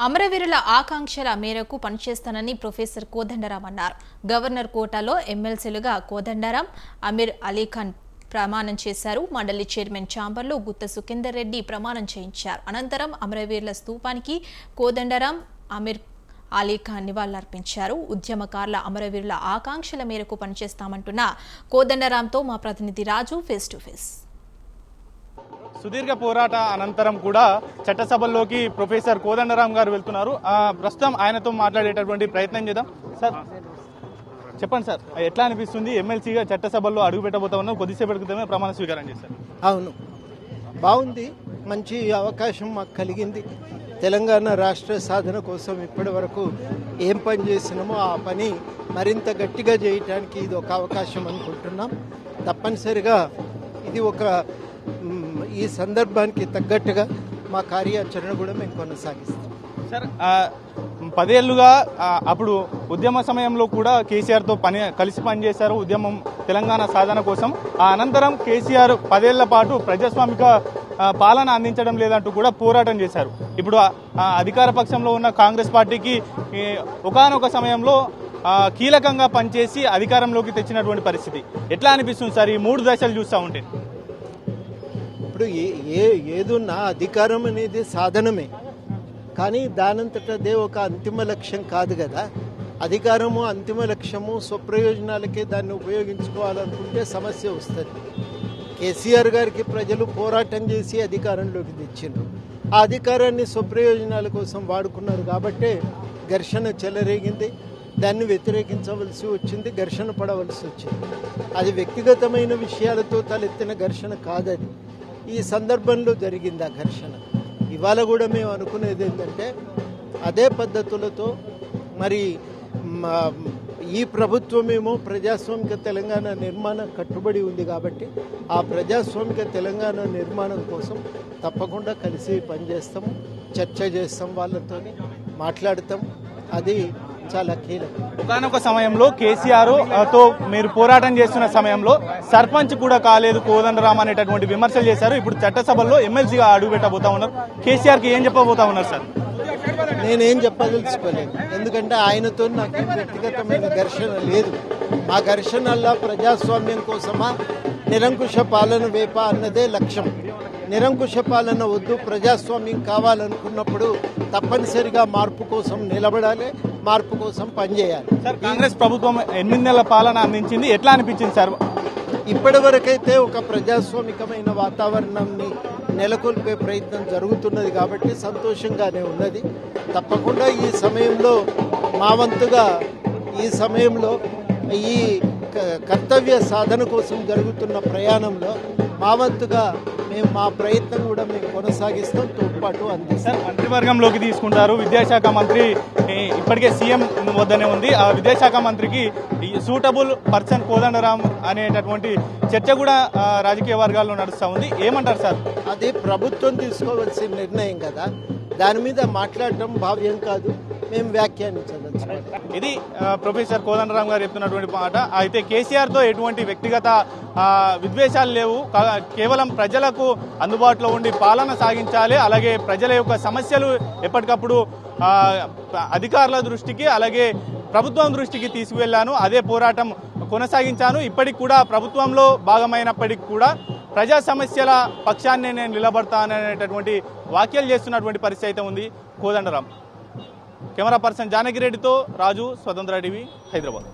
అమరవీరుల ఆకాంక్షల మేరకు పనిచేస్తానని ప్రొఫెసర్ కోదండరాం అన్నారు. గవర్నర్ కోటాలో ఎమ్మెల్సీలుగా కోదండరాం, అమీర్ అలీఖాన్ ప్రమాణం చేశారు. మండలి చైర్మన్ ఛాంబర్లో గుత్త సుఖేందర్ రెడ్డి ప్రమాణం చేయించారు. అనంతరం అమరవీరుల స్తూపానికి కోదండరాం, అమీర్ అలీఖాన్ నివాళులర్పించారు. ఉద్యమకారుల అమరవీరుల ఆకాంక్షల మేరకు పనిచేస్తామంటున్న కోదండరాంతో మా ప్రతినిధి రాజు ఫేస్ టు ఫేస్. సుదీర్ఘ పోరాట అనంతరం కూడా చట్టసభల్లోకి ప్రొఫెసర్ కోదండరాం గారు వెళ్తున్నారు. ప్రస్తుతం ఆయనతో మాట్లాడేటటువంటి ప్రయత్నం చేద్దాం. సార్ చెప్పండి సార్, ఎట్లా అనిపిస్తుంది? ఎమ్మెల్సీగా చట్టసభల్లో అడుగు పెట్టబోతా ఉన్నాం, కొద్దిసేపటి క్రితమే ప్రమాణ స్వీకారం చేశారు. అవును, బాగుంది. మంచి అవకాశం మాకు కలిగింది. తెలంగాణ రాష్ట్ర సాధన కోసం ఇప్పటి వరకు ఏం పని చేసినామో ఆ పని మరింత గట్టిగా చేయటానికి ఇది ఒక అవకాశం అనుకుంటున్నాం. తప్పనిసరిగా ఇది ఒక ఈ సందర్భానికి తగ్గట్టుగా మా కార్యాచరణ కూడా మేము కొనసాగిస్తాం. సార్, 10 ఏళ్లుగా అప్పుడు ఉద్యమ సమయంలో కూడా కేసీఆర్తో కలిసి పనిచేశారు ఉద్యమం తెలంగాణ సాధన కోసం. ఆ అనంతరం కేసీఆర్ 10 ఏళ్ల పాటు ప్రజాస్వామిక పాలన అందించడం లేదంటూ కూడా పోరాటం చేశారు. ఇప్పుడు అధికార పక్షంలో ఉన్న కాంగ్రెస్ పార్టీకి ఒకానొక సమయంలో కీలకంగా పనిచేసి అధికారంలోకి తెచ్చినటువంటి పరిస్థితి ఎట్లా అనిపిస్తుంది సార్ ఈ 3 దశలు చూస్తూ ఉంటే? ఇప్పుడు ఏదున్నా అధికారం అనేది సాధనమే, కానీ దానంతటదే ఒక అంతిమ లక్ష్యం కాదు కదా. అధికారము అంతిమ లక్ష్యము, స్వప్రయోజనాలకే దాన్ని ఉపయోగించుకోవాలనుకుంటే సమస్య వస్తుంది. కేసీఆర్ గారికి ప్రజలు పోరాటం చేసి అధికారంలోకి తెచ్చిండ్రు. ఆ అధికారాన్ని స్వప్రయోజనాల కోసం వాడుకున్నారు కాబట్టే ఘర్షణ చెలరేగింది. దాన్ని వ్యతిరేకించవలసి వచ్చింది, ఘర్షణ పడవలసి వచ్చింది. అది వ్యక్తిగతమైన విషయాలతో తలెత్తిన ఘర్షణ కాదది. ఈ సందర్భంలో జరిగింది ఆ ఘర్షణ. ఇవాళ కూడా మేము అనుకునేది ఏంటంటే అదే పద్ధతులతో మరి ఈ ప్రభుత్వమేమో ప్రజాస్వామిక తెలంగాణ నిర్మాణం కట్టుబడి ఉంది కాబట్టి ఆ ప్రజాస్వామిక తెలంగాణ నిర్మాణం కోసం తప్పకుండా కలిసి పనిచేస్తాము, చర్చ చేస్తాం, వాళ్ళతో మాట్లాడతాం. అది చాలా కీలకం. ఒకనొక సమయంలో కేసీఆర్ తో మీరు పోరాటం చేస్తున్న సమయంలో సర్పంచ్ కూడా కాలేదు కోదండరాం అనేటటువంటి విమర్శలు చేశారు. ఇప్పుడు చట్టసభల్లో ఎమ్మెల్సీగా అడుగు పెట్టబోతా ఉన్నారు. కేసీఆర్ కి ఏం చెప్పబోతా ఉన్నారు సార్? నేనేం చెప్పదలుచుకోలేదు, ఎందుకంటే ఆయనతో నాకు వ్యక్తిగతమైన ఘర్షణ లేదు. ఆ ఘర్షణల్లో ప్రజాస్వామ్యం కోసమా నిరంకుశ పాలన వేప అన్నదే లక్ష్యం. నిరంకుశ పాలన వద్దు, ప్రజాస్వామ్యం కావాలనుకున్నప్పుడు తప్పనిసరిగా మార్పు కోసం నిలబడాలి, మార్పు కోసం పనిచేయాలి. సార్, కాంగ్రెస్ ప్రభుత్వం 8 నెలల పాలన అందించింది, ఎట్లా అనిపించింది సార్? ఇప్పటి వరకైతే ఒక ప్రజాస్వామికమైన వాతావరణాన్ని నెలకొల్పే ప్రయత్నం జరుగుతున్నది కాబట్టి సంతోషంగానే ఉన్నది. తప్పకుండా ఈ సమయంలో మా వంతుగా ఈ సమయంలో ఈ కర్తవ్య సాధన కోసం జరుగుతున్న ప్రయాణంలో మా వంతుగా మేము మా ప్రయత్నం కూడా మేము కొనసాగిస్తాం, తోడ్పాటు అందిస్తాం. మంత్రివర్గంలోకి తీసుకుంటారు. విద్యాశాఖ మంత్రి ఇప్పటికే సీఎం వద్దనే ఉంది. ఆ విద్యాశాఖ మంత్రికి సూటబుల్ పర్సన్ కోదండరాం అనేటటువంటి చర్చ కూడా రాజకీయ వర్గాల్లో నడుస్తూ ఉంది. ఏమంటారు సార్? అది ప్రభుత్వం తీసుకోవాల్సిన నిర్ణయం కదా, దాని మీద మాట్లాడటం భావ్యం కాదు, మేము వ్యాఖ్యానించవచ్చు. ఇది ప్రొఫెసర్ కోదండరాం గారు చెప్తున్నటువంటి మాట. అయితే కేసీఆర్ తో ఎటువంటి వ్యక్తిగత విద్వేషాలు లేవు, కేవలం ప్రజలకు అందుబాటులో ఉండి పాలన సాగించాలి. అలాగే ప్రజల యొక్క సమస్యలు ఎప్పటికప్పుడు అధికారుల దృష్టికి అలాగే ప్రభుత్వం దృష్టికి తీసుకువెళ్లాను, అదే పోరాటం కొనసాగించాను. ఇప్పటికి కూడా ప్రభుత్వంలో భాగమైనప్పటికీ కూడా ప్రజా సమస్యల పక్షాన్ని నేను నిలబడతాననేటటువంటి వ్యాఖ్యలు చేస్తున్నటువంటి పరిస్థితి అయితే ఉంది కోదండరాం. కెమెరా పర్సన్ జానకిరెడ్డితో రాజు, స్వతంత్ర టీవీ, హైదరాబాద్.